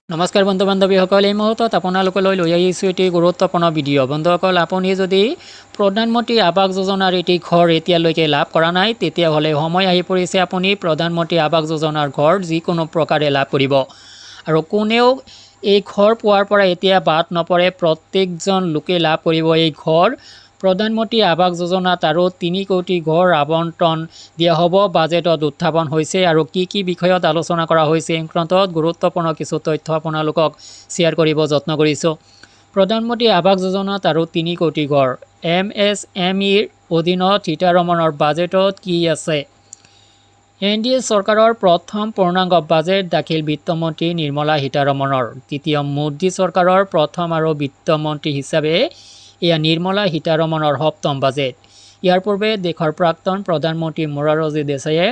নমস্কাৰ বন্ধু বান্ধৱীসকল, এই মুহূৰ্তত আপোনালোকলৈ লৈ আহিছোঁ এটি গুৰুত্বপূৰ্ণ ভিডিঅ'। বন্ধুসকল, আপুনি যদি প্ৰধানমন্ত্ৰী আৱাস যোজনাৰ এটি ঘৰ এতিয়ালৈকে লাভ কৰা নাই, তেতিয়াহ'লে সময় আহি পৰিছে আপুনি প্ৰধানমন্ত্ৰী আৱাস যোজনাৰ ঘৰ যিকোনো প্ৰকাৰে লাভ কৰিব। আৰু কোনেও এই ঘৰ পোৱাৰ পৰা এতিয়া বাদ নপৰে, প্ৰত্যেকজন লোকে লাভ কৰিব এই ঘৰ। প্ৰধানমন্ত্ৰী আৱাস যোজনাত আৰু ৩ কোটি ঘৰ আবণ্টন দিয়া হ'ব, বাজেটত উত্থাপন হৈছে। আৰু কি বিষয়ত আলোচনা কৰা হৈছে এই সংক্ৰান্তত গুৰুত্বপূৰ্ণ কিছু তথ্য আপোনালোকক শ্বেয়াৰ কৰিব যত্ন কৰিছোঁ। প্ৰধানমন্ত্ৰী আৱাস যোজনাত আৰু ৩ কোটি ঘৰ, MSMEৰ অধীনত সীতাৰমণৰ বাজেটত কি আছে? NDA চৰকাৰৰ প্ৰথম পূৰ্ণাংগ বাজেট দাখিল বিত্তমন্ত্ৰী নিৰ্মলা সীতাৰমণৰ। তৃতীয় মোদী চৰকাৰৰ প্ৰথম আৰু বিত্তমন্ত্ৰী হিচাপে এয়া নিৰ্মলা সীতাৰমণৰ সপ্তম বাজেট। ইয়াৰ পূৰ্বে দেশৰ প্ৰাক্তন প্ৰধানমন্ত্ৰী মোৰাৰজী দেশায়ে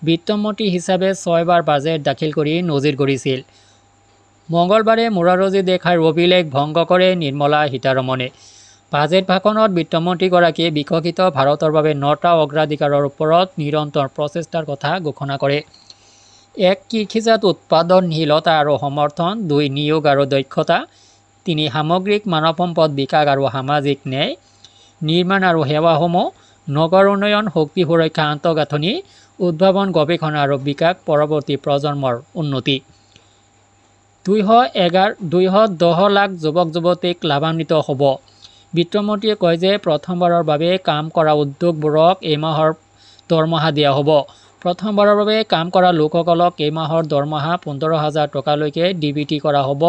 বিত্তমন্ত্ৰী হিচাপে 6 বাৰ বাজেট দাখিল কৰি নজিৰ গঢ়িছিল। মঙলবাৰে মোৰাৰজী দেশাইৰ অভিলেখ ভংগ কৰে নিৰ্মলা সীতাৰমণে। বাজেট ভাষণত বিত্তমন্ত্ৰীগৰাকীয়ে বিকশিত ভাৰতৰ বাবে 9টা অগ্ৰাধিকাৰৰ ওপৰত নিৰন্তৰ প্ৰচেষ্টাৰ কথা ঘোষণা কৰে। 1. কৃষিজাত উৎপাদনশীলতা আৰু সমৰ্থন। 2. নিয়োগ আৰু দক্ষতা। 3. সামগ্ৰিক মানৱ সম্পদ বিকাশ আৰু সামাজিক ন্যায়। নিৰ্মাণ আৰু সেৱাসমূহ। নগৰ উন্নয়ন, শক্তি সুৰক্ষা, আন্তঃগাঁথনি, উদ্ভাৱন, গৱেষণা আৰু বিকাশ, পৰৱৰ্তী প্ৰজন্মৰ উন্নতি। 210 লাখ যুৱক যুৱতীক লাভান্বিত হ'ব। বিত্তমন্ত্ৰীয়ে কয় যে প্ৰথমবাৰৰ বাবে কাম কৰা উদ্যোগবোৰক এই মাহৰ দৰমহা দিয়া হ'ব। প্ৰথমবাৰৰ বাবে কাম কৰা লোকসকলক এই মাহৰ দৰমহা 15,000 টকালৈকে DBT কৰা হ'ব।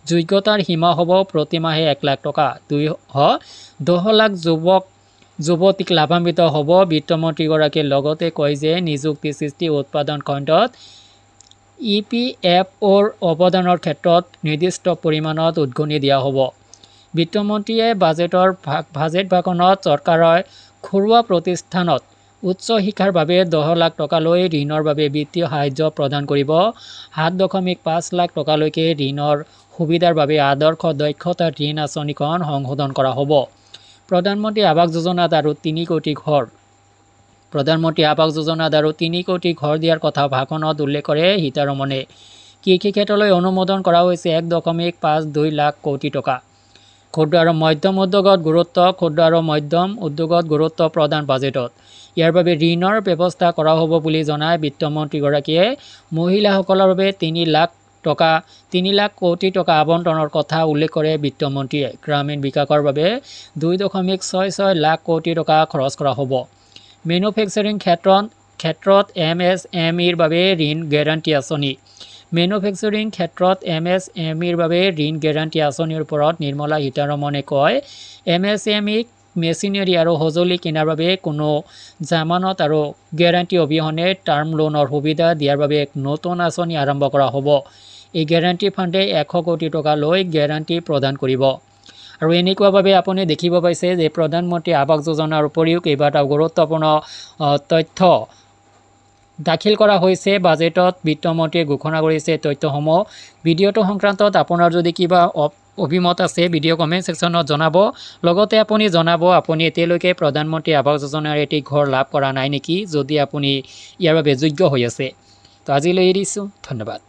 যোগ্যতাৰ সীমা হ'ব প্ৰতি মাহে 1 লাখ টকা। 210 লাখ যুৱক যুৱতীক লাভান্বিত হ'ব। বিত্তমন্ত্ৰীগৰাকীয়ে লগতে কয় যে নিযুক্তি সৃষ্টি, উৎপাদন খণ্ডত EPFOৰ অৱদানৰ ক্ষেত্ৰত নিৰ্দিষ্ট পৰিমাণত উদগনি দিয়া হ'ব। বিত্তমন্ত্ৰীয়ে বাজেট ভাষণত চৰকাৰে ঘৰুৱা প্ৰতিষ্ঠানত উচ্চ শিক্ষাৰ বাবে 10 লাখ টকালৈ ঋণৰ বাবে বিত্তীয় সাহায্য প্ৰদান কৰিব। 7.5 লাখ টকালৈকে ঋণৰ সুবিধাৰ বাবে আদৰ্শ দক্ষতা ঋণ আঁচনিখন সংশোধন কৰা হ'ব। প্ৰধানমন্ত্ৰী আৱাস যোজনাত আৰু 3 কোটি ঘৰ। প্ৰধানমন্ত্ৰী আৱাস যোজনাত আৰু 3 কোটি ঘৰ দিয়াৰ কথা ভাষণত উল্লেখ কৰে সীতাৰমণে। কৃষি ক্ষেত্ৰলৈ অনুমোদন কৰা হৈছে 1.52 লাখ কোটি টকা। ক্ষুদ্ৰ আৰু মধ্যম উদ্যোগত গুৰুত্ব। ক্ষুদ্ৰ আৰু মধ্যম উদ্যোগত গুৰুত্ব প্ৰদান বাজেটত। ইয়াৰ বাবে ঋণৰ ব্যৱস্থা কৰা হ'ব বুলি জনায় বিত্তমন্ত্ৰীগৰাকীয়ে। মহিলাসকলৰ বাবে 3 লাখ কোটি টকা আবণ্টনৰ কথা উল্লেখ কৰে বিত্তমন্ত্ৰীয়ে। গ্ৰামীণ বিকাশৰ বাবে 2.66 লাখ কোটি টকা খৰচ কৰা হ'ব। মেনুফেক্সাৰিং ক্ষেত্ৰত MSMEৰ বাবে ঋণ গেৰাণ্টি আঁচনি। মেনুফেক্সাৰিং ক্ষেত্ৰত MSMEৰ বাবে ঋণ গেৰাণ্টি আঁচনিৰ ওপৰত নিৰ্মলা সীতাৰমণে কয়, MSMEক মেচিনাৰী আৰু সঁজুলি কিনাৰ বাবে কোনো জামানত আৰু গেৰাণ্টি অবিহনে টাৰ্ম লোনৰ সুবিধা দিয়াৰ বাবে এক নতুন আঁচনি আৰম্ভ কৰা হ'ব। এই গেৰাণ্টি ফাণ্ডে 100 কোটি টকালৈ গেৰাণ্টি প্ৰদান কৰিব। আৰু এনেকুৱাভাৱে আপুনি দেখিব পাইছে যে প্ৰধানমন্ত্ৰী আৱাস যোজনাৰ উপৰিও কেইবাটাও গুৰুত্বপূৰ্ণ তথ্য দাখিল কৰা হৈছে বাজেটত। বিত্তমন্ত্ৰীয়ে ঘোষণা কৰিছে তথ্যসমূহ। ভিডিঅ'টো সংক্ৰান্তত আপোনাৰ যদি কিবা অভিমত আছে ভিডিঅ' কমেণ্ট ছেকশ্যনত জনাব। লগতে আপুনি জনাব আপুনি এতিয়ালৈকে প্ৰধানমন্ত্ৰী আৱাস যোজনাৰ এটি ঘৰ লাভ কৰা নাই নেকি, যদি আপুনি ইয়াৰ বাবে যোগ্য হৈ আছে। তো আজিলৈ এৰিছোঁ, ধন্যবাদ।